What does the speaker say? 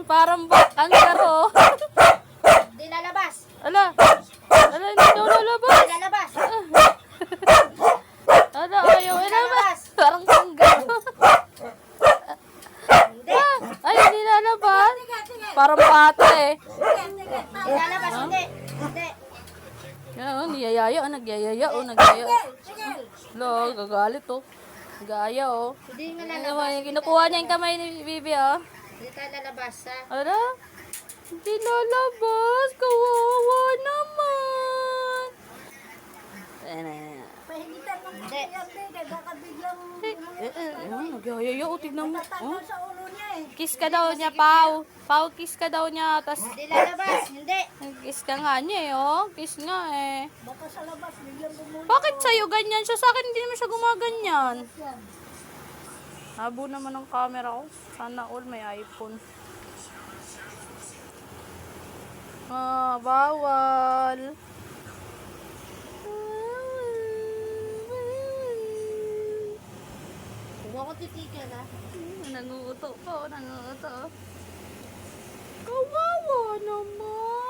Parang ang garo. Hindi lalabas. Ala, hindi daw lalabas. Hindi lalabas. Ala, ayaw ilabas. Parang kanggaro. Hindi. Ay, hindi lalabas. Parang bata eh. Hindi lalabas. Hindi. Hindi. Yan, niyayaya, nagyayaya, nagyaya. Lo, gagalit oh. Gaya oh. Hindi nga Ano lalabas. mo, kinukuha niya yung kamay ni Bibi oh. Hindi tayo lalabas ha. Ala, hindi lalabas. Kawawa naman. Pahingitan mo Hindi. yan, Bede. Baka biglang Nagyayaya oh, tignan mo. tatago Oh. sa ulo niya eh. Kiss ka daw niya, Pau. Pau, kiss ka daw niya. Tapos, Hindi lalabas. Hindi. kiss ka nga niya eh, oh. Kiss nga eh. Baka sa labas biglang bumuli. Bakit sa'yo ganyan siya? Sa akin hindi naman siya gumaganyan. Yan. Habo naman ng camera ko. Sana all may iPhone. Ah, bawal. Huwag ko titigan ha. Nanguuto po, nanguuto. Kawawa naman.